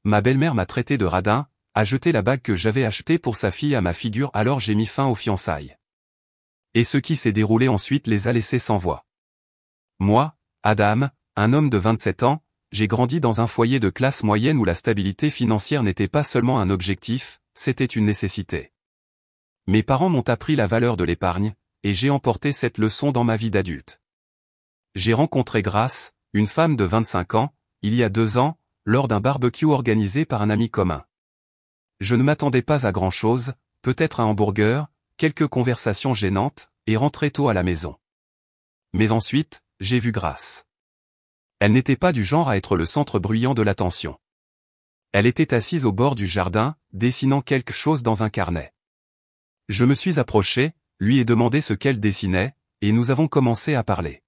ma belle-mère m'a traité de radin, a jeté la bague que j'avais achetée pour sa fille à ma figure, alors j'ai mis fin aux fiançailles. Et ce qui s'est déroulé ensuite les a laissés sans voix. Moi, Adam, un homme de 27 ans, j'ai grandi dans un foyer de classe moyenne où la stabilité financière n'était pas seulement un objectif, c'était une nécessité. Mes parents m'ont appris la valeur de l'épargne, et j'ai emporté cette leçon dans ma vie d'adulte. J'ai rencontré Grace, une femme de 25 ans, il y a 2 ans, lors d'un barbecue organisé par un ami commun. Je ne m'attendais pas à grand-chose, peut-être un hamburger, quelques conversations gênantes, et rentrer tôt à la maison. Mais ensuite, j'ai vu Grace. Elle n'était pas du genre à être le centre bruyant de l'attention. Elle était assise au bord du jardin, dessinant quelque chose dans un carnet. Je me suis approché, lui ai demandé ce qu'elle dessinait, et nous avons commencé à parler.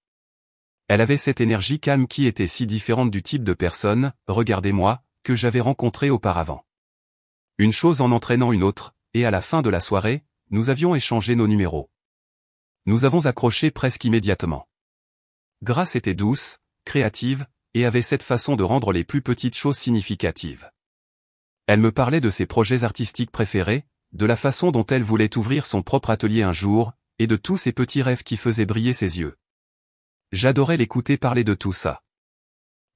Elle avait cette énergie calme qui était si différente du type de personne, regardez-moi, que j'avais rencontré auparavant. Une chose en entraînant une autre, et à la fin de la soirée, nous avions échangé nos numéros. Nous avons accroché presque immédiatement. Grace était douce, créative, et avait cette façon de rendre les plus petites choses significatives. Elle me parlait de ses projets artistiques préférés, de la façon dont elle voulait ouvrir son propre atelier un jour, et de tous ses petits rêves qui faisaient briller ses yeux. J'adorais l'écouter parler de tout ça.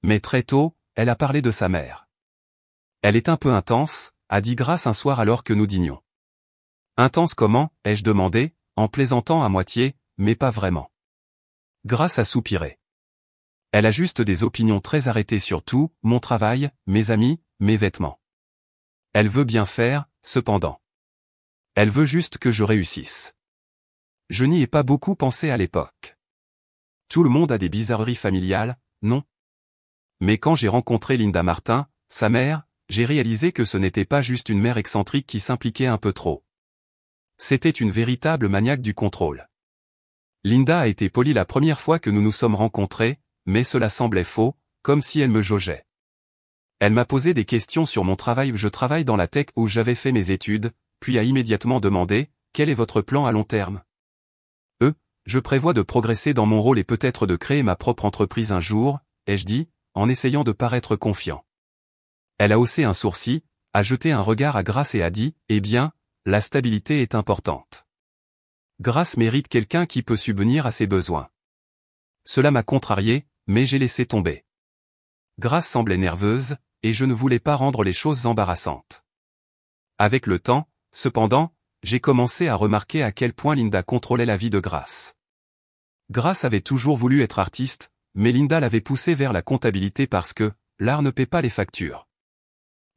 Mais très tôt, elle a parlé de sa mère. Elle est un peu intense, a dit Grace un soir alors que nous dînions. Intense comment, ai-je demandé, en plaisantant à moitié, mais pas vraiment. Grace a soupiré. Elle a juste des opinions très arrêtées sur tout, mon travail, mes amis, mes vêtements. Elle veut bien faire, cependant. Elle veut juste que je réussisse. Je n'y ai pas beaucoup pensé à l'époque. Tout le monde a des bizarreries familiales, non? Mais quand j'ai rencontré Linda Martin, sa mère, j'ai réalisé que ce n'était pas juste une mère excentrique qui s'impliquait un peu trop. C'était une véritable maniaque du contrôle. Linda a été polie la première fois que nous nous sommes rencontrés, mais cela semblait faux, comme si elle me jaugeait. Elle m'a posé des questions sur mon travail. Je travaille dans la tech où j'avais fait mes études, puis a immédiatement demandé, quel est votre plan à long terme? Je prévois de progresser dans mon rôle et peut-être de créer ma propre entreprise un jour, ai-je dit, en essayant de paraître confiant. Elle a haussé un sourcil, a jeté un regard à Grace et a dit, eh bien, la stabilité est importante. Grace mérite quelqu'un qui peut subvenir à ses besoins. Cela m'a contrarié, mais j'ai laissé tomber. Grace semblait nerveuse, et je ne voulais pas rendre les choses embarrassantes. Avec le temps, cependant, j'ai commencé à remarquer à quel point Linda contrôlait la vie de Grace. Grace avait toujours voulu être artiste, mais Linda l'avait poussée vers la comptabilité parce que, l'art ne paie pas les factures.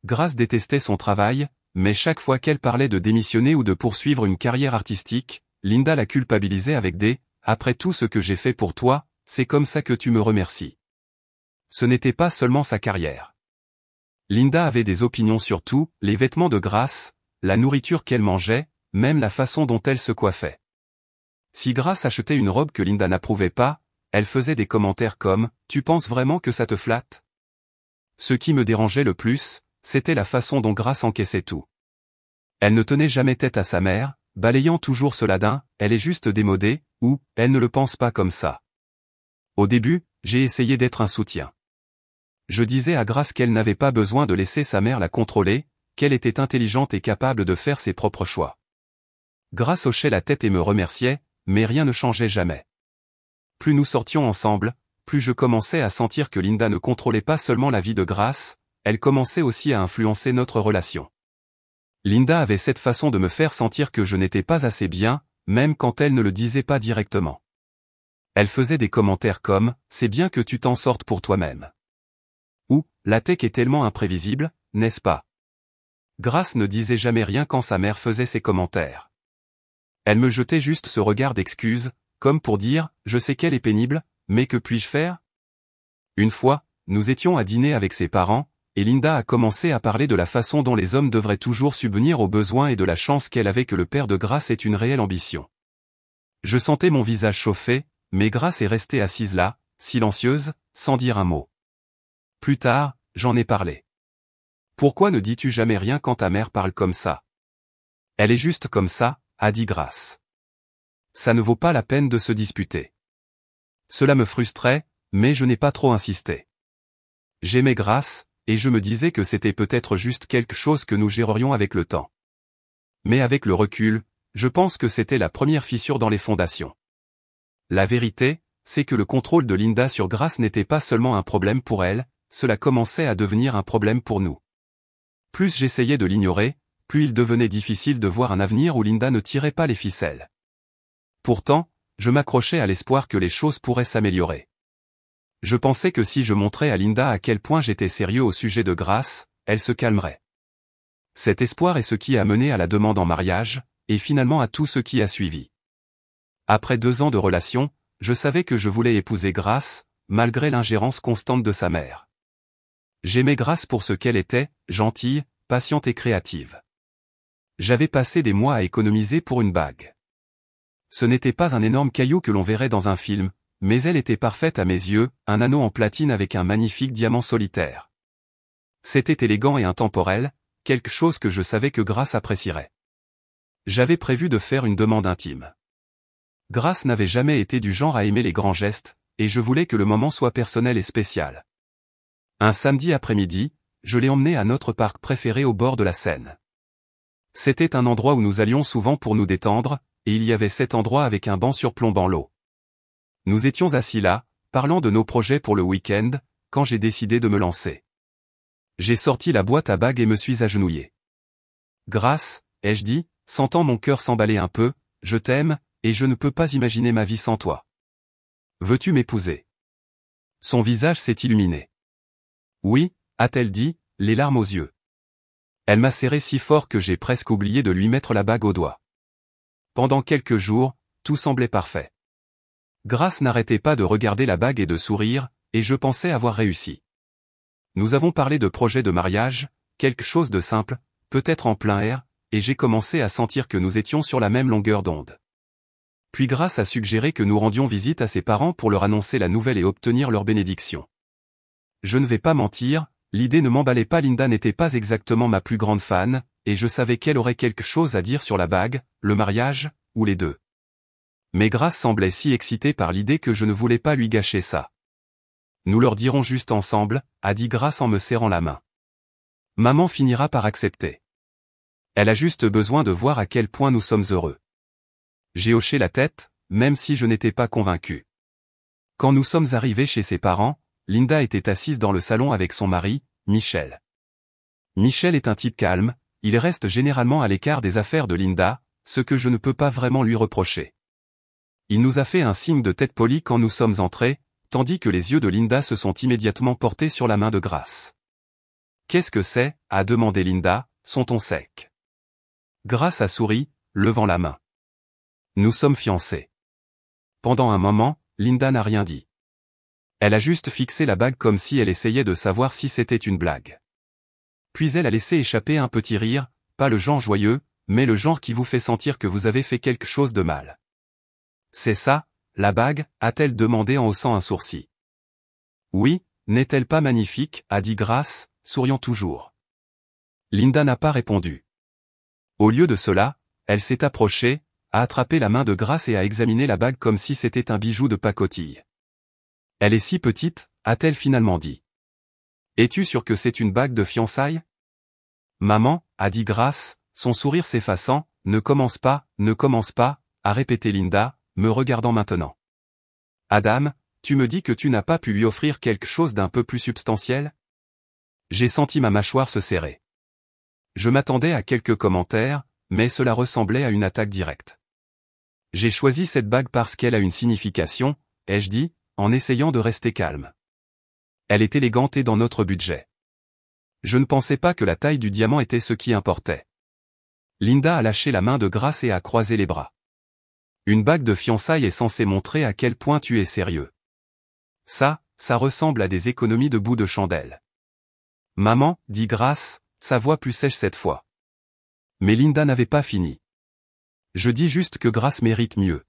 Grace détestait son travail, mais chaque fois qu'elle parlait de démissionner ou de poursuivre une carrière artistique, Linda la culpabilisait avec des « après tout ce que j'ai fait pour toi, c'est comme ça que tu me remercies ». Ce n'était pas seulement sa carrière. Linda avait des opinions sur tout, les vêtements de Grace, la nourriture qu'elle mangeait, même la façon dont elle se coiffait. Si Grace achetait une robe que Linda n'approuvait pas, elle faisait des commentaires comme « Tu penses vraiment que ça te flatte ?» Ce qui me dérangeait le plus, c'était la façon dont Grace encaissait tout. Elle ne tenait jamais tête à sa mère, balayant toujours cela d'un « Elle est juste démodée » ou « Elle ne le pense pas comme ça ». Au début, j'ai essayé d'être un soutien. Je disais à Grace qu'elle n'avait pas besoin de laisser sa mère la contrôler, qu'elle était intelligente et capable de faire ses propres choix. Grace hochait la tête et me remerciait, mais rien ne changeait jamais. Plus nous sortions ensemble, plus je commençais à sentir que Linda ne contrôlait pas seulement la vie de Grace, elle commençait aussi à influencer notre relation. Linda avait cette façon de me faire sentir que je n'étais pas assez bien, même quand elle ne le disait pas directement. Elle faisait des commentaires comme « C'est bien que tu t'en sortes pour toi-même » ou « La tech est tellement imprévisible, n'est-ce pas ?» Grace ne disait jamais rien quand sa mère faisait ses commentaires. Elle me jetait juste ce regard d'excuse, comme pour dire « Je sais qu'elle est pénible, mais que puis-je faire ?» Une fois, nous étions à dîner avec ses parents, et Linda a commencé à parler de la façon dont les hommes devraient toujours subvenir aux besoins et de la chance qu'elle avait que le père de Grace ait une réelle ambition. Je sentais mon visage chauffer, mais Grace est restée assise là, silencieuse, sans dire un mot. Plus tard, j'en ai parlé. Pourquoi ne dis-tu jamais rien quand ta mère parle comme ça? Elle est juste comme ça, a dit Grace. Ça ne vaut pas la peine de se disputer. Cela me frustrait, mais je n'ai pas trop insisté. J'aimais Grace, et je me disais que c'était peut-être juste quelque chose que nous gérerions avec le temps. Mais avec le recul, je pense que c'était la première fissure dans les fondations. La vérité, c'est que le contrôle de Linda sur Grace n'était pas seulement un problème pour elle, cela commençait à devenir un problème pour nous. Plus j'essayais de l'ignorer, plus il devenait difficile de voir un avenir où Linda ne tirait pas les ficelles. Pourtant, je m'accrochais à l'espoir que les choses pourraient s'améliorer. Je pensais que si je montrais à Linda à quel point j'étais sérieux au sujet de Grace, elle se calmerait. Cet espoir est ce qui a mené à la demande en mariage, et finalement à tout ce qui a suivi. Après 2 ans de relation, je savais que je voulais épouser Grace, malgré l'ingérence constante de sa mère. J'aimais Grace pour ce qu'elle était, gentille, patiente et créative. J'avais passé des mois à économiser pour une bague. Ce n'était pas un énorme caillou que l'on verrait dans un film, mais elle était parfaite à mes yeux, un anneau en platine avec un magnifique diamant solitaire. C'était élégant et intemporel, quelque chose que je savais que Grace apprécierait. J'avais prévu de faire une demande intime. Grace n'avait jamais été du genre à aimer les grands gestes, et je voulais que le moment soit personnel et spécial. Un samedi après-midi, je l'ai emmenée à notre parc préféré au bord de la Seine. C'était un endroit où nous allions souvent pour nous détendre, et il y avait cet endroit avec un banc surplombant l'eau. Nous étions assis là, parlant de nos projets pour le week-end, quand j'ai décidé de me lancer. J'ai sorti la boîte à bagues et me suis agenouillé. Grace, ai-je dit, sentant mon cœur s'emballer un peu, je t'aime, et je ne peux pas imaginer ma vie sans toi. Veux-tu m'épouser? Son visage s'est illuminé. Oui, a-t-elle dit, les larmes aux yeux. Elle m'a serré si fort que j'ai presque oublié de lui mettre la bague au doigt. Pendant quelques jours, tout semblait parfait. Grace n'arrêtait pas de regarder la bague et de sourire, et je pensais avoir réussi. Nous avons parlé de projet de mariage, quelque chose de simple, peut-être en plein air, et j'ai commencé à sentir que nous étions sur la même longueur d'onde. Puis Grace a suggéré que nous rendions visite à ses parents pour leur annoncer la nouvelle et obtenir leur bénédiction. Je ne vais pas mentir, l'idée ne m'emballait pas. Linda n'était pas exactement ma plus grande fan, et je savais qu'elle aurait quelque chose à dire sur la bague, le mariage, ou les deux. Mais Grace semblait si excitée par l'idée que je ne voulais pas lui gâcher ça. Nous leur dirons juste ensemble, a dit Grace en me serrant la main. Maman finira par accepter. Elle a juste besoin de voir à quel point nous sommes heureux. J'ai hoché la tête, même si je n'étais pas convaincu. Quand nous sommes arrivés chez ses parents, Linda était assise dans le salon avec son mari, Michel. Michel est un type calme, il reste généralement à l'écart des affaires de Linda, ce que je ne peux pas vraiment lui reprocher. Il nous a fait un signe de tête poli quand nous sommes entrés, tandis que les yeux de Linda se sont immédiatement portés sur la main de Grace. « Qu'est-ce que c'est » a demandé Linda, son ton sec. Grace a souri, levant la main. « Nous sommes fiancés. » Pendant un moment, Linda n'a rien dit. Elle a juste fixé la bague comme si elle essayait de savoir si c'était une blague. Puis elle a laissé échapper un petit rire, pas le genre joyeux, mais le genre qui vous fait sentir que vous avez fait quelque chose de mal. « C'est ça, la bague » a-t-elle demandé en haussant un sourcil. « Oui, n'est-elle pas magnifique » a dit Grace, souriant toujours. Linda n'a pas répondu. Au lieu de cela, elle s'est approchée, a attrapé la main de Grace et a examiné la bague comme si c'était un bijou de pacotille. « Elle est si petite » a-t-elle finalement dit. « Es-tu sûre que c'est une bague de fiançailles ?»« Maman » a dit Grace, son sourire s'effaçant, « ne commence pas, a répété Linda, me regardant maintenant. « Adam, tu me dis que tu n'as pas pu lui offrir quelque chose d'un peu plus substantiel ?» J'ai senti ma mâchoire se serrer. Je m'attendais à quelques commentaires, mais cela ressemblait à une attaque directe. « J'ai choisi cette bague parce qu'elle a une signification, ai-je dit, en essayant de rester calme. Elle est élégante et dans notre budget. Je ne pensais pas que la taille du diamant était ce qui importait. » Linda a lâché la main de Grace et a croisé les bras. « Une bague de fiançailles est censée montrer à quel point tu es sérieux. Ça ressemble à des économies de bout de chandelle. »« Maman, » dit Grace, sa voix plus sèche cette fois. Mais Linda n'avait pas fini. « Je dis juste que Grace mérite mieux.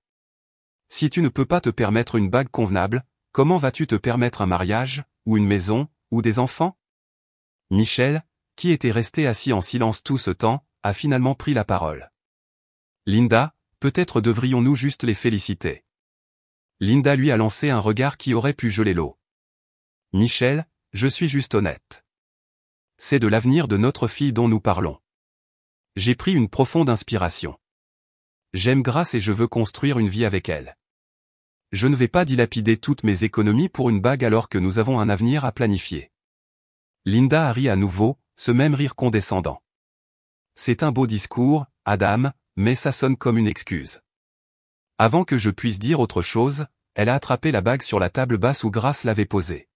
Si tu ne peux pas te permettre une bague convenable, comment vas-tu te permettre un mariage, ou une maison, ou des enfants ?» Michel, qui était resté assis en silence tout ce temps, a finalement pris la parole. « Linda, peut-être devrions-nous juste les féliciter. » Linda lui a lancé un regard qui aurait pu geler l'eau. « Michel, je suis juste honnête. C'est de l'avenir de notre fille dont nous parlons. J'ai pris une profonde inspiration. J'aime Grace et je veux construire une vie avec elle. Je ne vais pas dilapider toutes mes économies pour une bague alors que nous avons un avenir à planifier. Linda a ri à nouveau, ce même rire condescendant. C'est un beau discours, Adam, mais ça sonne comme une excuse. Avant que je puisse dire autre chose, elle a attrapé la bague sur la table basse où Grace l'avait posée.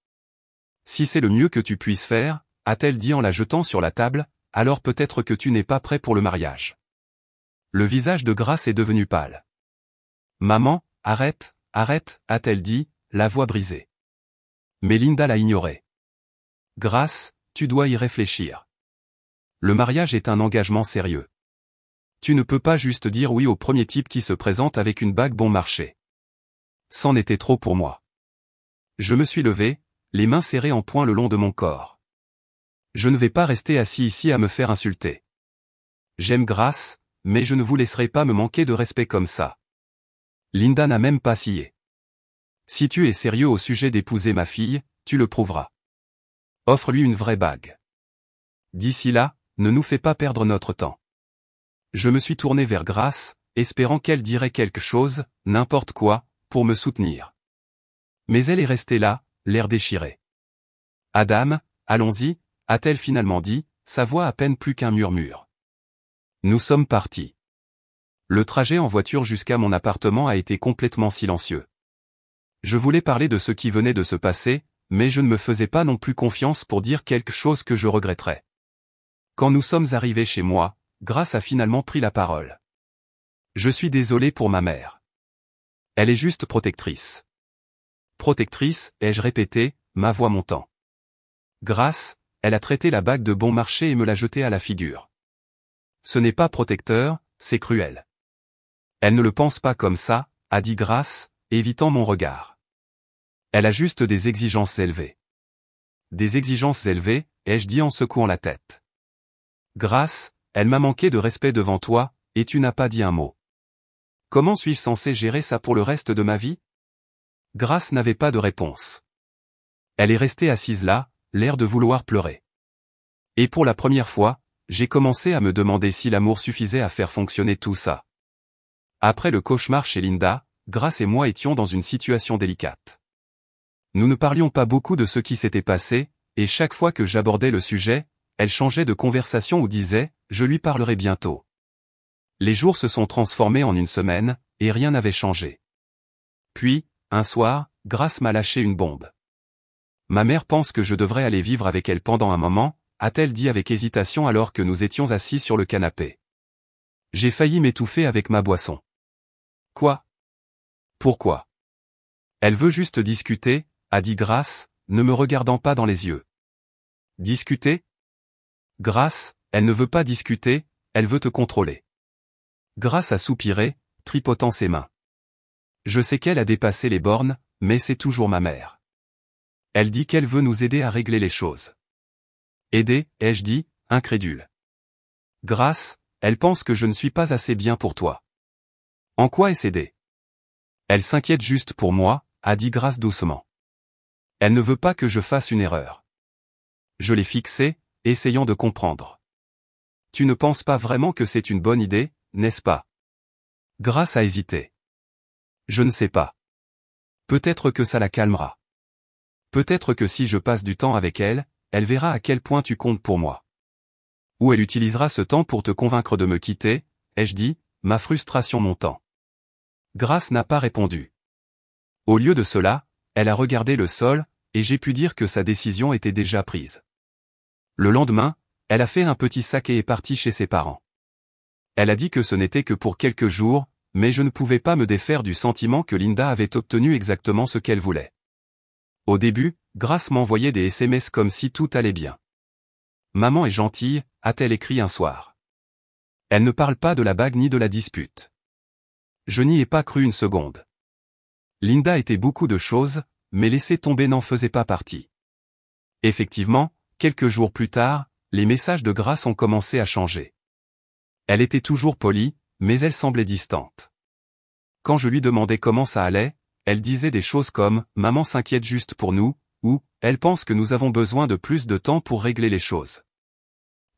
Si c'est le mieux que tu puisses faire, a-t-elle dit en la jetant sur la table, alors peut-être que tu n'es pas prêt pour le mariage. Le visage de Grace est devenu pâle. Maman, arrête, arrête, a-t-elle dit, la voix brisée. Mais Linda l'a ignoré. Grace, tu dois y réfléchir. Le mariage est un engagement sérieux. Tu ne peux pas juste dire oui au premier type qui se présente avec une bague bon marché. C'en était trop pour moi. Je me suis levé, les mains serrées en poing le long de mon corps. Je ne vais pas rester assis ici à me faire insulter. J'aime Grace, mais je ne vous laisserai pas me manquer de respect comme ça. Linda n'a même pas scié. Si tu es sérieux au sujet d'épouser ma fille, tu le prouveras. Offre-lui une vraie bague. D'ici là, ne nous fais pas perdre notre temps. Je me suis tourné vers Grace, espérant qu'elle dirait quelque chose, n'importe quoi, pour me soutenir. Mais elle est restée là, l'air déchiré. Adam, allons-y, a-t-elle finalement dit, sa voix à peine plus qu'un murmure. Nous sommes partis. Le trajet en voiture jusqu'à mon appartement a été complètement silencieux. Je voulais parler de ce qui venait de se passer, mais je ne me faisais pas non plus confiance pour dire quelque chose que je regretterais. Quand nous sommes arrivés chez moi, Grace a finalement pris la parole. Je suis désolé pour ma mère. Elle est juste protectrice. Protectrice, ai-je répété, ma voix montant. Grace, elle a traité la bague de bon marché et me l'a jetée à la figure. Ce n'est pas protecteur, c'est cruel. Elle ne le pense pas comme ça, a dit Grace, évitant mon regard. Elle a juste des exigences élevées. Des exigences élevées, ai-je dit en secouant la tête. Grace, elle m'a manqué de respect devant toi, et tu n'as pas dit un mot. Comment suis-je censé gérer ça pour le reste de ma vie? Grace n'avait pas de réponse. Elle est restée assise là, l'air de vouloir pleurer. Et pour la première fois, j'ai commencé à me demander si l'amour suffisait à faire fonctionner tout ça. Après le cauchemar chez Linda, Grace et moi étions dans une situation délicate. Nous ne parlions pas beaucoup de ce qui s'était passé, et chaque fois que j'abordais le sujet, elle changeait de conversation ou disait « je lui parlerai bientôt ». Les jours se sont transformés en une semaine, et rien n'avait changé. Puis, un soir, Grace m'a lâché une bombe. Ma mère pense que je devrais aller vivre avec elle pendant un moment, a-t-elle dit avec hésitation alors que nous étions assis sur le canapé. J'ai failli m'étouffer avec ma boisson. Quoi? Pourquoi? Elle veut juste discuter, a dit Grace, ne me regardant pas dans les yeux. Discuter? Grace, elle ne veut pas discuter, elle veut te contrôler. Grace a soupiré, tripotant ses mains. Je sais qu'elle a dépassé les bornes, mais c'est toujours ma mère. Elle dit qu'elle veut nous aider à régler les choses. Aider, ai-je dit, incrédule. Grace, elle pense que je ne suis pas assez bien pour toi. En quoi est-ce aider? Elle s'inquiète juste pour moi, a dit Grace doucement. Elle ne veut pas que je fasse une erreur. Je l'ai fixée, essayant de comprendre. Tu ne penses pas vraiment que c'est une bonne idée, n'est-ce pas? Grace a hésité. Je ne sais pas. Peut-être que ça la calmera. Peut-être que si je passe du temps avec elle, elle verra à quel point tu comptes pour moi. Ou elle utilisera ce temps pour te convaincre de me quitter, ai-je dit, ma frustration montant. Grace n'a pas répondu. Au lieu de cela, elle a regardé le sol, et j'ai pu dire que sa décision était déjà prise. Le lendemain, elle a fait un petit sac et est partie chez ses parents. Elle a dit que ce n'était que pour quelques jours, mais je ne pouvais pas me défaire du sentiment que Linda avait obtenu exactement ce qu'elle voulait. Au début, Grace m'envoyait des SMS comme si tout allait bien. Maman est gentille, a-t-elle écrit un soir. Elle ne parle pas de la bague ni de la dispute. Je n'y ai pas cru une seconde. Linda était beaucoup de choses, mais laisser tomber n'en faisait pas partie. Effectivement, quelques jours plus tard, les messages de Grace ont commencé à changer. Elle était toujours polie, mais elle semblait distante. Quand je lui demandais comment ça allait, elle disait des choses comme « Maman s'inquiète juste pour nous » ou « Elle pense que nous avons besoin de plus de temps pour régler les choses ».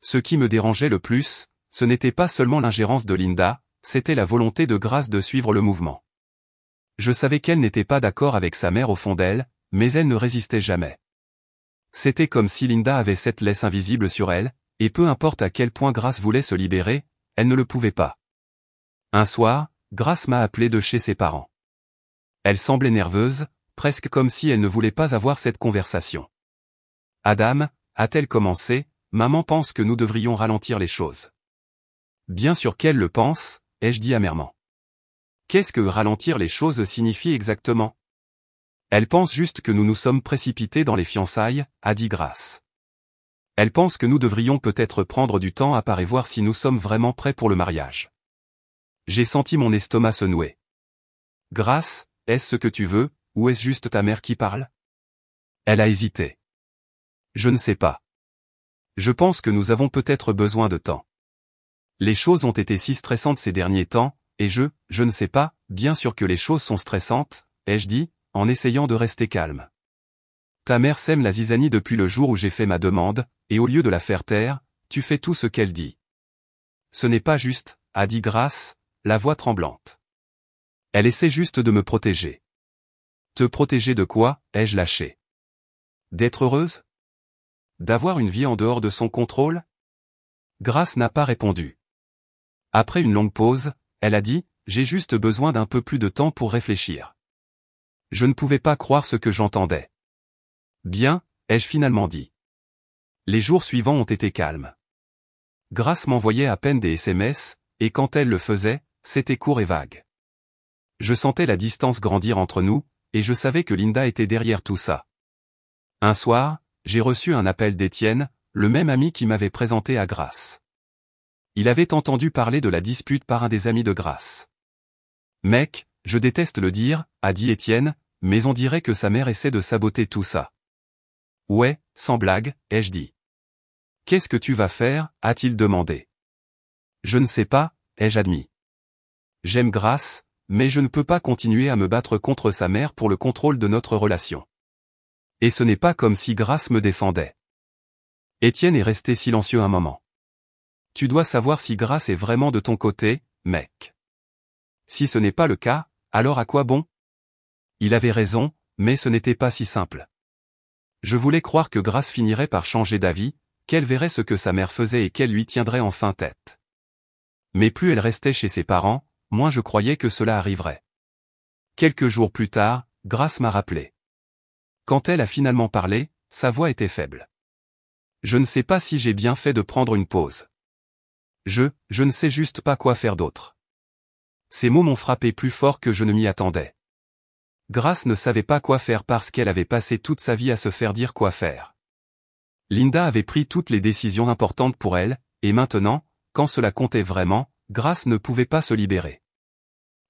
Ce qui me dérangeait le plus, ce n'était pas seulement l'ingérence de Linda, c'était la volonté de Grace de suivre le mouvement. Je savais qu'elle n'était pas d'accord avec sa mère au fond d'elle, mais elle ne résistait jamais. C'était comme si Linda avait cette laisse invisible sur elle, et peu importe à quel point Grace voulait se libérer, elle ne le pouvait pas. Un soir, Grace m'a appelé de chez ses parents. Elle semblait nerveuse, presque comme si elle ne voulait pas avoir cette conversation. « Adam, a-t-elle commencé, maman pense que nous devrions ralentir les choses. » Bien sûr qu'elle le pense, ai-je dit amèrement. Qu'est-ce que ralentir les choses signifie exactement? Elle pense juste que nous nous sommes précipités dans les fiançailles, a dit Grace. Elle pense que nous devrions peut-être prendre du temps à part et voir si nous sommes vraiment prêts pour le mariage. J'ai senti mon estomac se nouer. Grace, est-ce ce que tu veux, ou est-ce juste ta mère qui parle? Elle a hésité. Je ne sais pas. Je pense que nous avons peut-être besoin de temps. Les choses ont été si stressantes ces derniers temps, et je ne sais pas, bien sûr que les choses sont stressantes, ai-je dit, en essayant de rester calme. Ta mère sème la zizanie depuis le jour où j'ai fait ma demande, et au lieu de la faire taire, tu fais tout ce qu'elle dit. Ce n'est pas juste, a dit Grace, la voix tremblante. Elle essaie juste de me protéger. Te protéger de quoi, ai-je lâché? D'être heureuse? D'avoir une vie en dehors de son contrôle? Grace n'a pas répondu. Après une longue pause, elle a dit, j'ai juste besoin d'un peu plus de temps pour réfléchir. Je ne pouvais pas croire ce que j'entendais. Bien, ai-je finalement dit. Les jours suivants ont été calmes. Grace m'envoyait à peine des SMS, et quand elle le faisait, c'était court et vague. Je sentais la distance grandir entre nous, et je savais que Linda était derrière tout ça. Un soir, j'ai reçu un appel d'Étienne, le même ami qui m'avait présenté à Grace. Il avait entendu parler de la dispute par un des amis de Grace. Mec, je déteste le dire, a dit Étienne, mais on dirait que sa mère essaie de saboter tout ça. Ouais, sans blague, ai-je dit. Qu'est-ce que tu vas faire, a-t-il demandé. Je ne sais pas, ai-je admis. J'aime Grace, mais je ne peux pas continuer à me battre contre sa mère pour le contrôle de notre relation. Et ce n'est pas comme si Grace me défendait. Étienne est resté silencieux un moment. Tu dois savoir si Grace est vraiment de ton côté, mec. Si ce n'est pas le cas, alors à quoi bon? Il avait raison, mais ce n'était pas si simple. Je voulais croire que Grace finirait par changer d'avis, qu'elle verrait ce que sa mère faisait et qu'elle lui tiendrait enfin tête. Mais plus elle restait chez ses parents, moins je croyais que cela arriverait. Quelques jours plus tard, Grace m'a rappelé. Quand elle a finalement parlé, sa voix était faible. Je ne sais pas si j'ai bien fait de prendre une pause. Je ne sais juste pas quoi faire d'autre. Ces mots m'ont frappé plus fort que je ne m'y attendais. Grace ne savait pas quoi faire parce qu'elle avait passé toute sa vie à se faire dire quoi faire. Linda avait pris toutes les décisions importantes pour elle, et maintenant, quand cela comptait vraiment, Grace ne pouvait pas se libérer.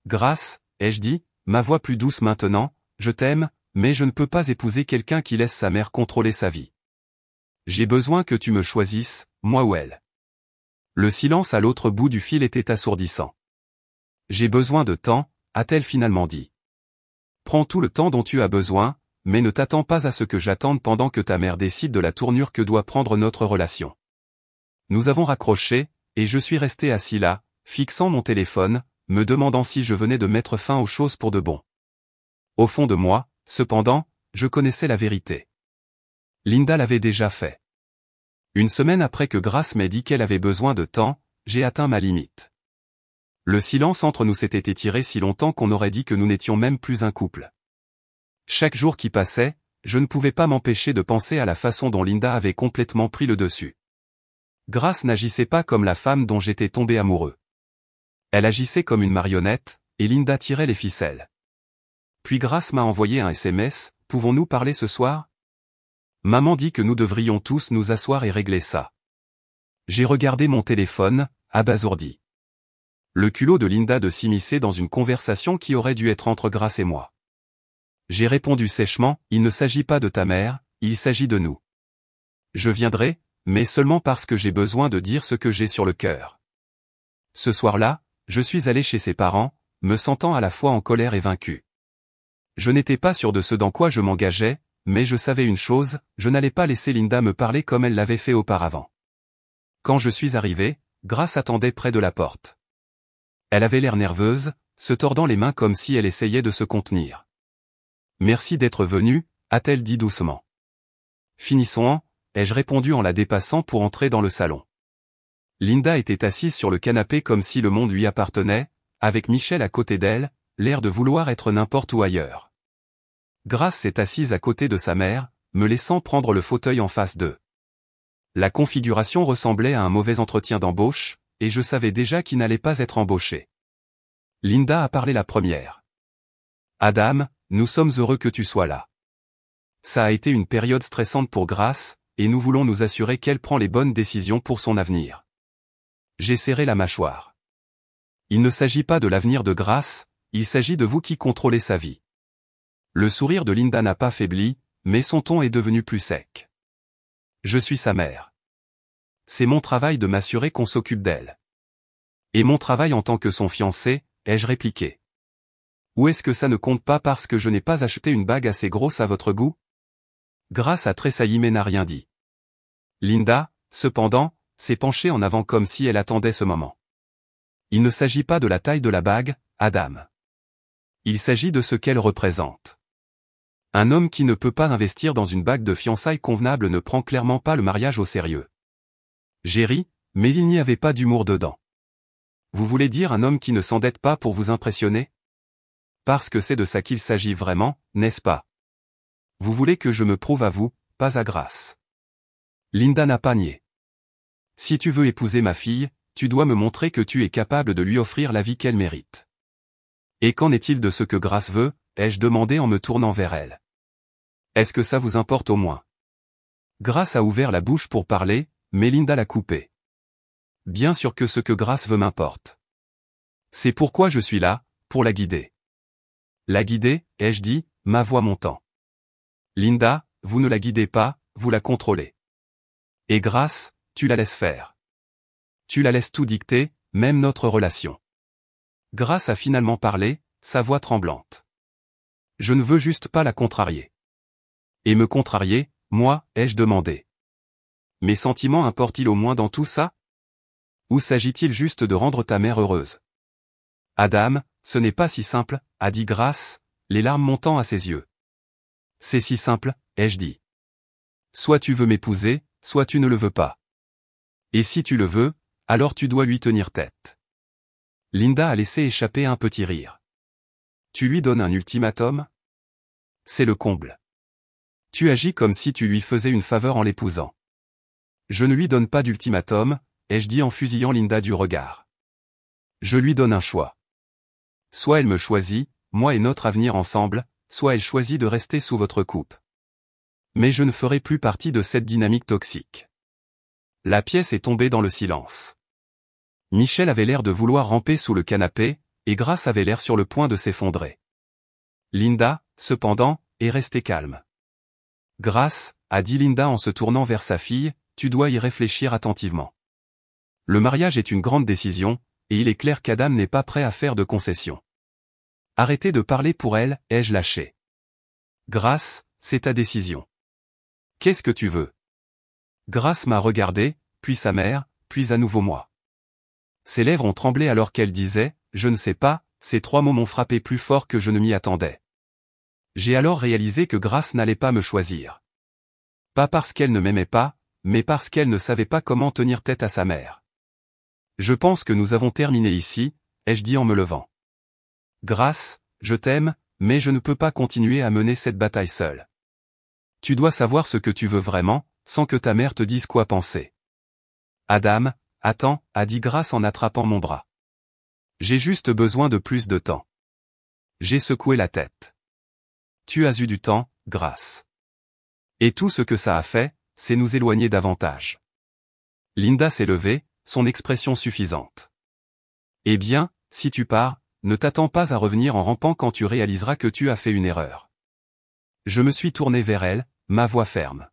Grace, ai-je dit, ma voix plus douce maintenant, je t'aime, mais je ne peux pas épouser quelqu'un qui laisse sa mère contrôler sa vie. J'ai besoin que tu me choisisses, moi ou elle. Le silence à l'autre bout du fil était assourdissant. J'ai besoin de temps, a-t-elle finalement dit. Prends tout le temps dont tu as besoin, mais ne t'attends pas à ce que j'attende pendant que ta mère décide de la tournure que doit prendre notre relation. Nous avons raccroché, et je suis resté assis là, fixant mon téléphone, me demandant si je venais de mettre fin aux choses pour de bon. Au fond de moi, cependant, je connaissais la vérité. Linda l'avait déjà fait. Une semaine après que Grace m'ait dit qu'elle avait besoin de temps, j'ai atteint ma limite. Le silence entre nous s'était étiré si longtemps qu'on aurait dit que nous n'étions même plus un couple. Chaque jour qui passait, je ne pouvais pas m'empêcher de penser à la façon dont Linda avait complètement pris le dessus. Grace n'agissait pas comme la femme dont j'étais tombé amoureux. Elle agissait comme une marionnette, et Linda tirait les ficelles. Puis Grace m'a envoyé un SMS, « Pouvons-nous parler ce soir ?» Maman dit que nous devrions tous nous asseoir et régler ça. J'ai regardé mon téléphone, abasourdi. Le culot de Linda de s'immiscer dans une conversation qui aurait dû être entre Grace et moi. J'ai répondu sèchement, il ne s'agit pas de ta mère, il s'agit de nous. Je viendrai, mais seulement parce que j'ai besoin de dire ce que j'ai sur le cœur. Ce soir-là, je suis allé chez ses parents, me sentant à la fois en colère et vaincu. Je n'étais pas sûr de ce dans quoi je m'engageais, mais je savais une chose, je n'allais pas laisser Linda me parler comme elle l'avait fait auparavant. Quand je suis arrivé, Grace attendait près de la porte. Elle avait l'air nerveuse, se tordant les mains comme si elle essayait de se contenir. « Merci d'être venue », a-t-elle dit doucement. « Finissons, ai-je répondu en la dépassant pour entrer dans le salon. Linda était assise sur le canapé comme si le monde lui appartenait, avec Michel à côté d'elle, l'air de vouloir être n'importe où ailleurs. Grace s'est assise à côté de sa mère, me laissant prendre le fauteuil en face d'eux. La configuration ressemblait à un mauvais entretien d'embauche, et je savais déjà qu'il n'allait pas être embauché. Linda a parlé la première. « Adam, nous sommes heureux que tu sois là. Ça a été une période stressante pour Grace, et nous voulons nous assurer qu'elle prend les bonnes décisions pour son avenir. » J'ai serré la mâchoire. Il ne s'agit pas de l'avenir de Grace, il s'agit de vous qui contrôlez sa vie. Le sourire de Linda n'a pas faibli, mais son ton est devenu plus sec. Je suis sa mère. C'est mon travail de m'assurer qu'on s'occupe d'elle. Et mon travail en tant que son fiancé, ai-je répliqué. Ou est-ce que ça ne compte pas parce que je n'ai pas acheté une bague assez grosse à votre goût? Grace a tressailli mais n'a rien dit. Linda, cependant, s'est penchée en avant comme si elle attendait ce moment. Il ne s'agit pas de la taille de la bague, Adam. Il s'agit de ce qu'elle représente. Un homme qui ne peut pas investir dans une bague de fiançailles convenable ne prend clairement pas le mariage au sérieux. J'ai ri, mais il n'y avait pas d'humour dedans. Vous voulez dire un homme qui ne s'endette pas pour vous impressionner? Parce que c'est de ça qu'il s'agit vraiment, n'est-ce pas? Vous voulez que je me prouve à vous, pas à Grace. Linda n'a pas nié. Si tu veux épouser ma fille, tu dois me montrer que tu es capable de lui offrir la vie qu'elle mérite. Et qu'en est-il de ce que Grace veut, ai-je demandé en me tournant vers elle. Est-ce que ça vous importe au moins? Grace a ouvert la bouche pour parler, mais Linda l'a coupé. Bien sûr que ce que Grace veut m'importe. C'est pourquoi je suis là, pour la guider. La guider, ai-je dit, ma voix montant. Linda, vous ne la guidez pas, vous la contrôlez. Et Grace, tu la laisses faire. Tu la laisses tout dicter, même notre relation. Grace a finalement parlé, sa voix tremblante. Je ne veux juste pas la contrarier. Et me contrarier, moi, ai-je demandé. Mes sentiments importent-ils au moins dans tout ça? Ou s'agit-il juste de rendre ta mère heureuse? Adam, ce n'est pas si simple, a dit Grace, les larmes montant à ses yeux. C'est si simple, ai-je dit. Soit tu veux m'épouser, soit tu ne le veux pas. Et si tu le veux, alors tu dois lui tenir tête. Linda a laissé échapper un petit rire. Tu lui donnes un ultimatum? C'est le comble. Tu agis comme si tu lui faisais une faveur en l'épousant. Je ne lui donne pas d'ultimatum, ai-je dit en fusillant Linda du regard. Je lui donne un choix. Soit elle me choisit, moi et notre avenir ensemble, soit elle choisit de rester sous votre coupe. Mais je ne ferai plus partie de cette dynamique toxique. La pièce est tombée dans le silence. Michel avait l'air de vouloir ramper sous le canapé, et Grace avait l'air sur le point de s'effondrer. Linda, cependant, est restée calme. Grace, a dit Linda en se tournant vers sa fille, tu dois y réfléchir attentivement. Le mariage est une grande décision, et il est clair qu'Adam n'est pas prêt à faire de concessions. Arrêtez de parler pour elle, ai-je lâché. Grace, c'est ta décision. Qu'est-ce que tu veux? Grace m'a regardé, puis sa mère, puis à nouveau moi. Ses lèvres ont tremblé alors qu'elle disait, je ne sais pas, ces trois mots m'ont frappé plus fort que je ne m'y attendais. J'ai alors réalisé que Grace n'allait pas me choisir. Pas parce qu'elle ne m'aimait pas, mais parce qu'elle ne savait pas comment tenir tête à sa mère. Je pense que nous avons terminé ici, ai-je dit en me levant. Grace, je t'aime, mais je ne peux pas continuer à mener cette bataille seule. Tu dois savoir ce que tu veux vraiment, sans que ta mère te dise quoi penser. Adam, attends, a dit Grace en attrapant mon bras. J'ai juste besoin de plus de temps. J'ai secoué la tête. Tu as eu du temps, Grace. Et tout ce que ça a fait, c'est nous éloigner davantage. Linda s'est levée, son expression suffisante. Eh bien, si tu pars, ne t'attends pas à revenir en rampant quand tu réaliseras que tu as fait une erreur. Je me suis tourné vers elle, ma voix ferme.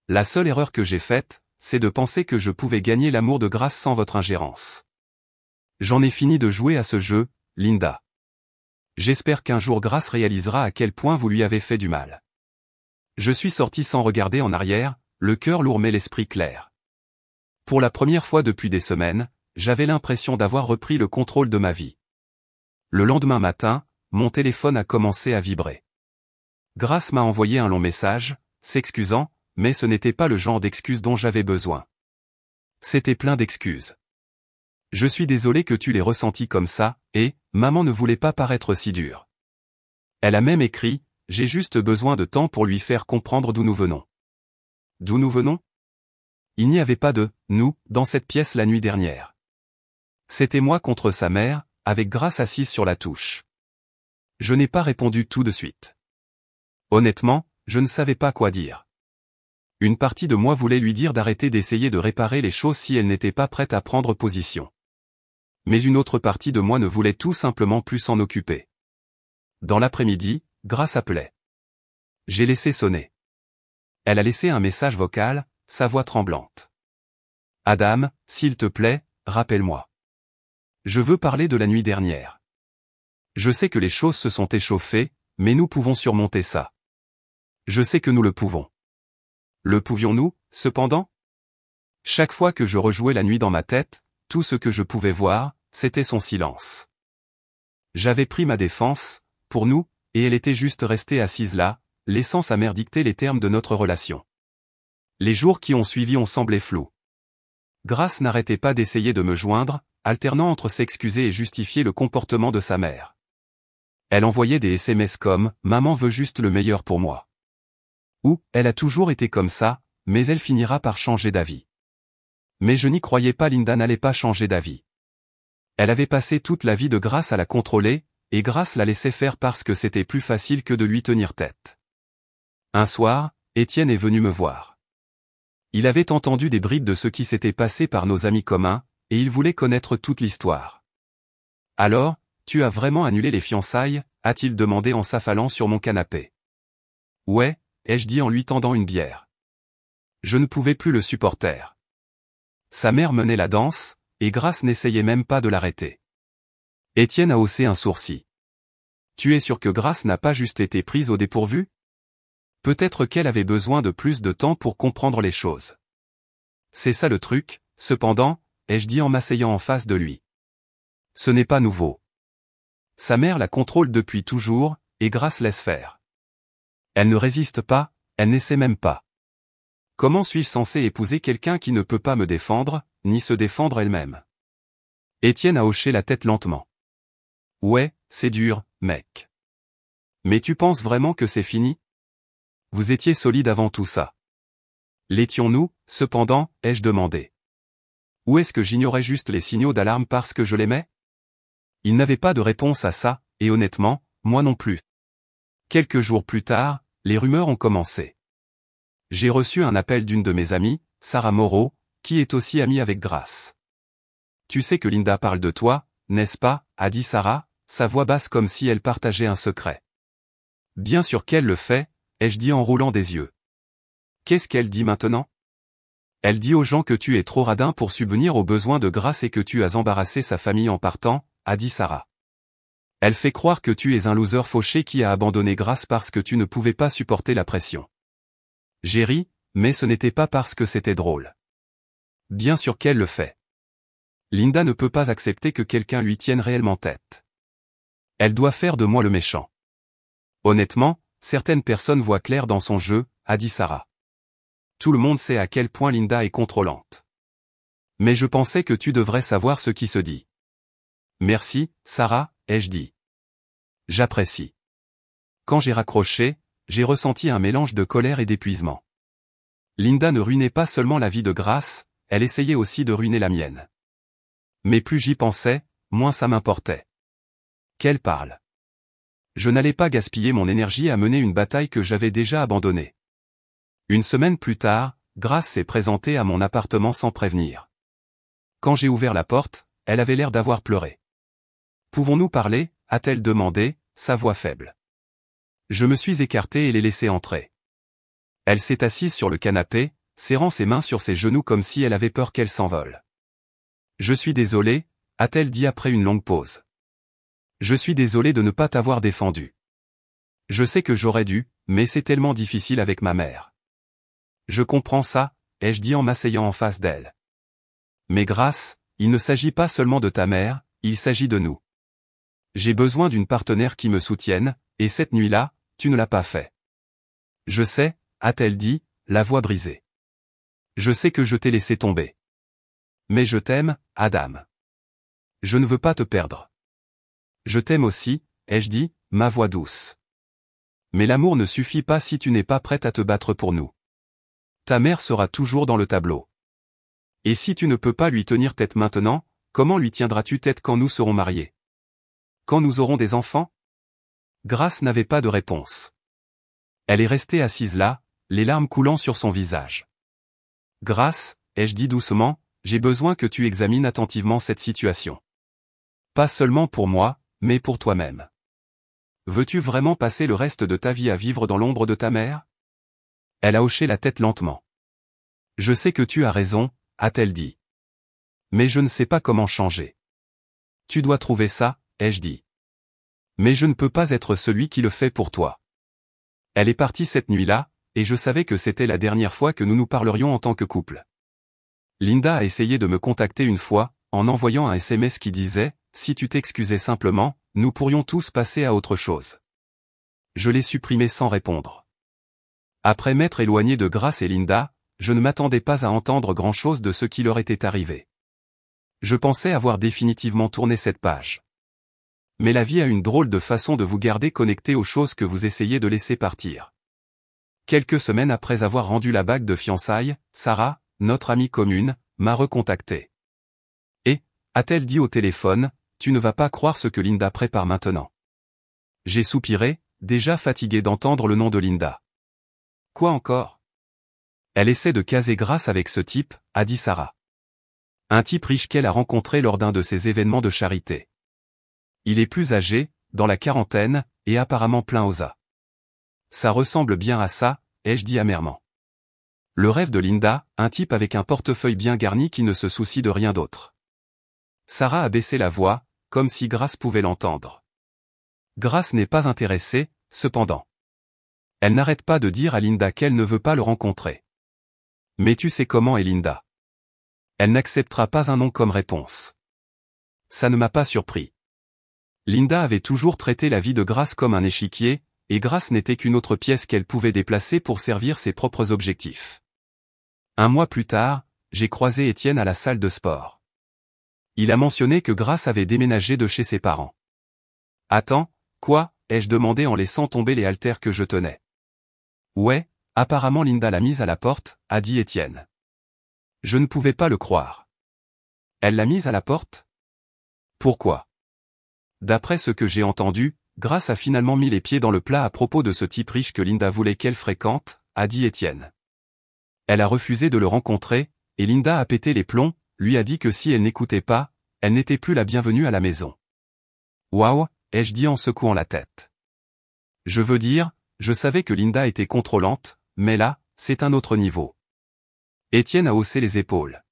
La seule erreur que j'ai faite, c'est de penser que je pouvais gagner l'amour de Grace sans votre ingérence. J'en ai fini de jouer à ce jeu, Linda. J'espère qu'un jour Grace réalisera à quel point vous lui avez fait du mal. Je suis sorti sans regarder en arrière, le cœur lourd mais l'esprit clair. Pour la première fois depuis des semaines, j'avais l'impression d'avoir repris le contrôle de ma vie. Le lendemain matin, mon téléphone a commencé à vibrer. Grace m'a envoyé un long message, s'excusant, mais ce n'était pas le genre d'excuses dont j'avais besoin. C'était plein d'excuses. Je suis désolé que tu l'aies ressenti comme ça, et, maman ne voulait pas paraître si dure. Elle a même écrit, j'ai juste besoin de temps pour lui faire comprendre d'où nous venons. D'où nous venons? Il n'y avait pas de « nous » dans cette pièce la nuit dernière. C'était moi contre sa mère, avec Grace assise sur la touche. Je n'ai pas répondu tout de suite. Honnêtement, je ne savais pas quoi dire. Une partie de moi voulait lui dire d'arrêter d'essayer de réparer les choses si elle n'était pas prête à prendre position. Mais une autre partie de moi ne voulait tout simplement plus s'en occuper. Dans l'après-midi, Grace appelait. J'ai laissé sonner. Elle a laissé un message vocal, sa voix tremblante. Adam, s'il te plaît, rappelle-moi. Je veux parler de la nuit dernière. Je sais que les choses se sont échauffées, mais nous pouvons surmonter ça. Je sais que nous le pouvons. Le pouvions-nous, cependant? Chaque fois que je rejouais la nuit dans ma tête, tout ce que je pouvais voir, c'était son silence. J'avais pris ma défense, pour nous, et elle était juste restée assise là, laissant sa mère dicter les termes de notre relation. Les jours qui ont suivi ont semblé flous. Grace n'arrêtait pas d'essayer de me joindre, alternant entre s'excuser et justifier le comportement de sa mère. Elle envoyait des SMS comme « Maman veut juste le meilleur pour moi ». Ou « Elle a toujours été comme ça, mais elle finira par changer d'avis ». Mais je n'y croyais pas, Linda n'allait pas changer d'avis. Elle avait passé toute la vie de Grace à la contrôler, et Grace la laissait faire parce que c'était plus facile que de lui tenir tête. Un soir, Étienne est venu me voir. Il avait entendu des bribes de ce qui s'était passé par nos amis communs, et il voulait connaître toute l'histoire. « Alors, tu as vraiment annulé les fiançailles ?» a-t-il demandé en s'affalant sur mon canapé. « Ouais », ai-je dit en lui tendant une bière. Je ne pouvais plus le supporter. Sa mère menait la danse, et Grace n'essayait même pas de l'arrêter. Étienne a haussé un sourcil. « Tu es sûr que Grace n'a pas juste été prise au dépourvu ? Peut-être qu'elle avait besoin de plus de temps pour comprendre les choses. » C'est ça le truc, cependant, ai-je dit en m'asseyant en face de lui. Ce n'est pas nouveau. Sa mère la contrôle depuis toujours, et Grace laisse faire. Elle ne résiste pas, elle n'essaie même pas. Comment suis-je censé épouser quelqu'un qui ne peut pas me défendre, ni se défendre elle-même? Étienne a hoché la tête lentement. Ouais, c'est dur, mec. Mais tu penses vraiment que c'est fini? Vous étiez solide avant tout ça. L'étions-nous, cependant, ai-je demandé. Ou est-ce que j'ignorais juste les signaux d'alarme parce que je l'aimais? Il n'avait pas de réponse à ça, et honnêtement, moi non plus. Quelques jours plus tard, les rumeurs ont commencé. J'ai reçu un appel d'une de mes amies, Sarah Moreau, qui est aussi amie avec Grace. Tu sais que Linda parle de toi, n'est-ce pas, a dit Sarah, sa voix basse comme si elle partageait un secret. Bien sûr qu'elle le fait, ai-je dit en roulant des yeux. Qu'est-ce qu'elle dit maintenant? Elle dit aux gens que tu es trop radin pour subvenir aux besoins de Grace et que tu as embarrassé sa famille en partant, a dit Sarah. Elle fait croire que tu es un loser fauché qui a abandonné Grace parce que tu ne pouvais pas supporter la pression. J'ai ri, mais ce n'était pas parce que c'était drôle. Bien sûr qu'elle le fait. Linda ne peut pas accepter que quelqu'un lui tienne réellement tête. Elle doit faire de moi le méchant. Honnêtement, certaines personnes voient clair dans son jeu, a dit Sarah. Tout le monde sait à quel point Linda est contrôlante. Mais je pensais que tu devrais savoir ce qui se dit. Merci, Sarah, ai-je dit. J'apprécie. Quand j'ai raccroché, j'ai ressenti un mélange de colère et d'épuisement. Linda ne ruinait pas seulement la vie de Grace, elle essayait aussi de ruiner la mienne. Mais plus j'y pensais, moins ça m'importait. Qu'elle parle. Je n'allais pas gaspiller mon énergie à mener une bataille que j'avais déjà abandonnée. Une semaine plus tard, Grace s'est présentée à mon appartement sans prévenir. Quand j'ai ouvert la porte, elle avait l'air d'avoir pleuré. « Pouvons-nous parler ?» a-t-elle demandé, sa voix faible. Je me suis écarté et l'ai laissée entrer. Elle s'est assise sur le canapé, serrant ses mains sur ses genoux comme si elle avait peur qu'elle s'envole. « Je suis désolée » a-t-elle dit après une longue pause. « Je suis désolée de ne pas t'avoir défendu. Je sais que j'aurais dû, mais c'est tellement difficile avec ma mère. » Je comprends ça, ai-je dit en m'asseyant en face d'elle. Mais Grace, il ne s'agit pas seulement de ta mère, il s'agit de nous. J'ai besoin d'une partenaire qui me soutienne, et cette nuit-là, tu ne l'as pas fait. Je sais, a-t-elle dit, la voix brisée. Je sais que je t'ai laissé tomber. Mais je t'aime, Adam. Je ne veux pas te perdre. Je t'aime aussi, ai-je dit, ma voix douce. Mais l'amour ne suffit pas si tu n'es pas prête à te battre pour nous. Ta mère sera toujours dans le tableau. Et si tu ne peux pas lui tenir tête maintenant, comment lui tiendras-tu tête quand nous serons mariés? Quand nous aurons des enfants? Grace n'avait pas de réponse. Elle est restée assise là, les larmes coulant sur son visage. Grace, ai-je dit doucement, j'ai besoin que tu examines attentivement cette situation. Pas seulement pour moi, mais pour toi-même. Veux-tu vraiment passer le reste de ta vie à vivre dans l'ombre de ta mère? Elle a hoché la tête lentement. Je sais que tu as raison, a-t-elle dit. Mais je ne sais pas comment changer. Tu dois trouver ça, ai-je dit. Mais je ne peux pas être celui qui le fait pour toi. Elle est partie cette nuit-là, et je savais que c'était la dernière fois que nous nous parlerions en tant que couple. Linda a essayé de me contacter une fois, en envoyant un SMS qui disait « Si tu t'excusais simplement, nous pourrions tous passer à autre chose. » Je l'ai supprimé sans répondre. Après m'être éloigné de Grace et Linda, je ne m'attendais pas à entendre grand-chose de ce qui leur était arrivé. Je pensais avoir définitivement tourné cette page. Mais la vie a une drôle de façon de vous garder connecté aux choses que vous essayez de laisser partir. Quelques semaines après avoir rendu la bague de fiançailles, Sarah, notre amie commune, m'a recontacté. Et, a-t-elle dit au téléphone, tu ne vas pas croire ce que Linda prépare maintenant. J'ai soupiré, déjà fatigué d'entendre le nom de Linda. Quoi encore? Elle essaie de caser Grace avec ce type, a dit Sarah. Un type riche qu'elle a rencontré lors d'un de ses événements de charité. Il est plus âgé, dans la quarantaine, et apparemment plein aux as. Ça ressemble bien à ça, ai-je dit amèrement. Le rêve de Linda, un type avec un portefeuille bien garni qui ne se soucie de rien d'autre. Sarah a baissé la voix, comme si Grace pouvait l'entendre. Grace n'est pas intéressée, cependant. Elle n'arrête pas de dire à Linda qu'elle ne veut pas le rencontrer. Mais tu sais comment est Linda. Elle n'acceptera pas un non comme réponse. Ça ne m'a pas surpris. Linda avait toujours traité la vie de Grace comme un échiquier, et Grace n'était qu'une autre pièce qu'elle pouvait déplacer pour servir ses propres objectifs. Un mois plus tard, j'ai croisé Étienne à la salle de sport. Il a mentionné que Grace avait déménagé de chez ses parents. « Attends, quoi ?» ai-je demandé en laissant tomber les haltères que je tenais. « Ouais, apparemment Linda l'a mise à la porte », a dit Étienne. Je ne pouvais pas le croire. Elle l'a mise à la porte? Pourquoi? D'après ce que j'ai entendu, Grace a finalement mis les pieds dans le plat à propos de ce type riche que Linda voulait qu'elle fréquente, a dit Étienne. Elle a refusé de le rencontrer, et Linda a pété les plombs, lui a dit que si elle n'écoutait pas, elle n'était plus la bienvenue à la maison. Waouh, ai-je dit en secouant la tête. Je veux dire, je savais que Linda était contrôlante, mais là, c'est un autre niveau. Étienne a haussé les épaules.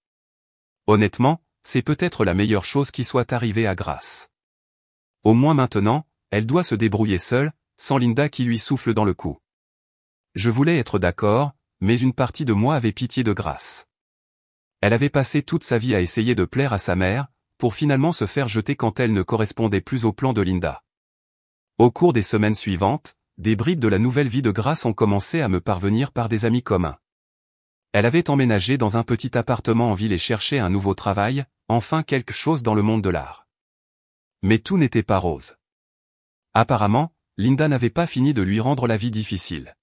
Honnêtement, c'est peut-être la meilleure chose qui soit arrivée à Grace. Au moins maintenant, elle doit se débrouiller seule, sans Linda qui lui souffle dans le cou. Je voulais être d'accord, mais une partie de moi avait pitié de Grace. Elle avait passé toute sa vie à essayer de plaire à sa mère, pour finalement se faire jeter quand elle ne correspondait plus au plan de Linda. Au cours des semaines suivantes, des bribes de la nouvelle vie de Grace ont commencé à me parvenir par des amis communs. Elle avait emménagé dans un petit appartement en ville et cherchait un nouveau travail, enfin quelque chose dans le monde de l'art. Mais tout n'était pas rose. Apparemment, Linda n'avait pas fini de lui rendre la vie difficile.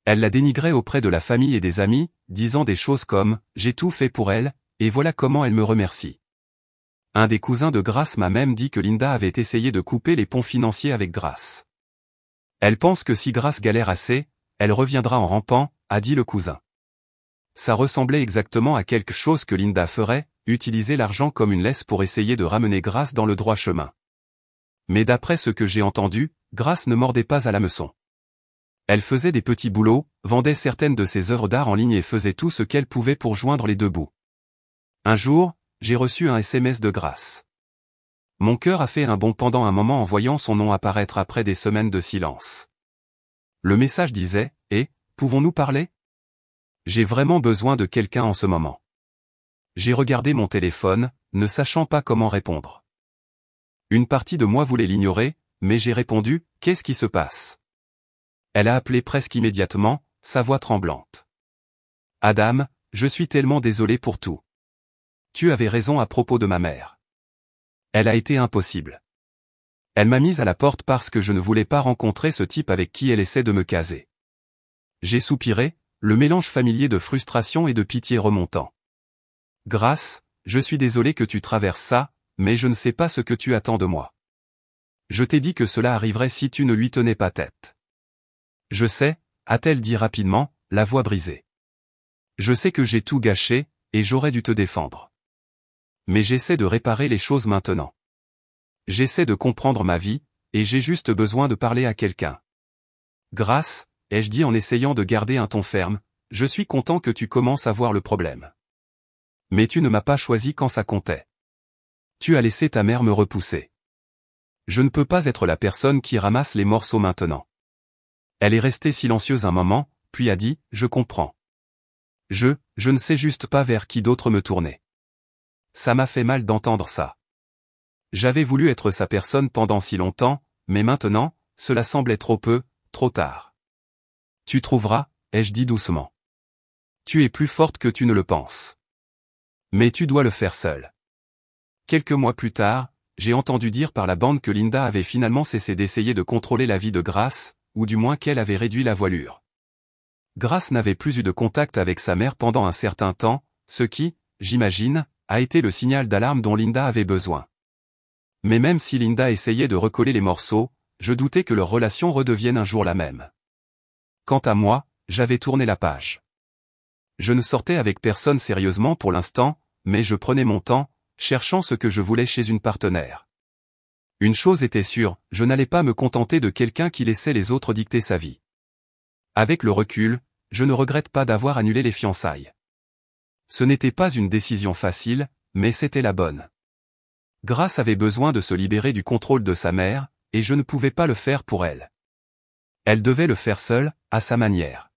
Elle la dénigrait auprès de la famille et des amis, disant des choses comme « J'ai tout fait pour elle, et voilà comment elle me remercie ». Un des cousins de Grace m'a même dit que Linda avait essayé de couper les ponts financiers avec Grace. Elle pense que si Grace galère assez, elle reviendra en rampant, a dit le cousin. Ça ressemblait exactement à quelque chose que Linda ferait, utiliser l'argent comme une laisse pour essayer de ramener Grace dans le droit chemin. Mais d'après ce que j'ai entendu, Grace ne mordait pas à l'hameçon. Elle faisait des petits boulots, vendait certaines de ses œuvres d'art en ligne et faisait tout ce qu'elle pouvait pour joindre les deux bouts. Un jour, j'ai reçu un SMS de Grace. Mon cœur a fait un bond pendant un moment en voyant son nom apparaître après des semaines de silence. Le message disait « Eh, pouvons-nous parler ? J'ai vraiment besoin de quelqu'un en ce moment. » J'ai regardé mon téléphone, ne sachant pas comment répondre. Une partie de moi voulait l'ignorer, mais j'ai répondu, « Qu'est-ce qui se passe ?» Elle a appelé presque immédiatement, sa voix tremblante. « Adam, je suis tellement désolé pour tout. Tu avais raison à propos de ma mère. Elle a été impossible. Elle m'a mise à la porte parce que je ne voulais pas rencontrer ce type avec qui elle essaie de me caser. » J'ai soupiré, le mélange familier de frustration et de pitié remontant. « Grace, je suis désolé que tu traverses ça, mais je ne sais pas ce que tu attends de moi. Je t'ai dit que cela arriverait si tu ne lui tenais pas tête. » « Je sais, » a-t-elle dit rapidement, la voix brisée. « Je sais que j'ai tout gâché, et j'aurais dû te défendre. Mais j'essaie de réparer les choses maintenant. J'essaie de comprendre ma vie, et j'ai juste besoin de parler à quelqu'un. Grace, ai-je dit en essayant de garder un ton ferme, je suis content que tu commences à voir le problème. Mais tu ne m'as pas choisi quand ça comptait. Tu as laissé ta mère me repousser. Je ne peux pas être la personne qui ramasse les morceaux maintenant. » Elle est restée silencieuse un moment, puis a dit, « Je comprends. Je ne sais juste pas vers qui d'autre me tourner. Ça m'a fait mal d'entendre ça. J'avais voulu être sa personne pendant si longtemps, mais maintenant, cela semblait trop peu, trop tard. Tu trouveras, ai-je dit doucement. Tu es plus forte que tu ne le penses. Mais tu dois le faire seule. » Quelques mois plus tard, j'ai entendu dire par la bande que Linda avait finalement cessé d'essayer de contrôler la vie de Grace, ou du moins qu'elle avait réduit la voilure. Grace n'avait plus eu de contact avec sa mère pendant un certain temps, ce qui, j'imagine, a été le signal d'alarme dont Linda avait besoin. Mais même si Linda essayait de recoller les morceaux, je doutais que leur relation redevienne un jour la même. Quant à moi, j'avais tourné la page. Je ne sortais avec personne sérieusement pour l'instant, mais je prenais mon temps, cherchant ce que je voulais chez une partenaire. Une chose était sûre, je n'allais pas me contenter de quelqu'un qui laissait les autres dicter sa vie. Avec le recul, je ne regrette pas d'avoir annulé les fiançailles. Ce n'était pas une décision facile, mais c'était la bonne. Grace avait besoin de se libérer du contrôle de sa mère, et je ne pouvais pas le faire pour elle. Elle devait le faire seule, à sa manière.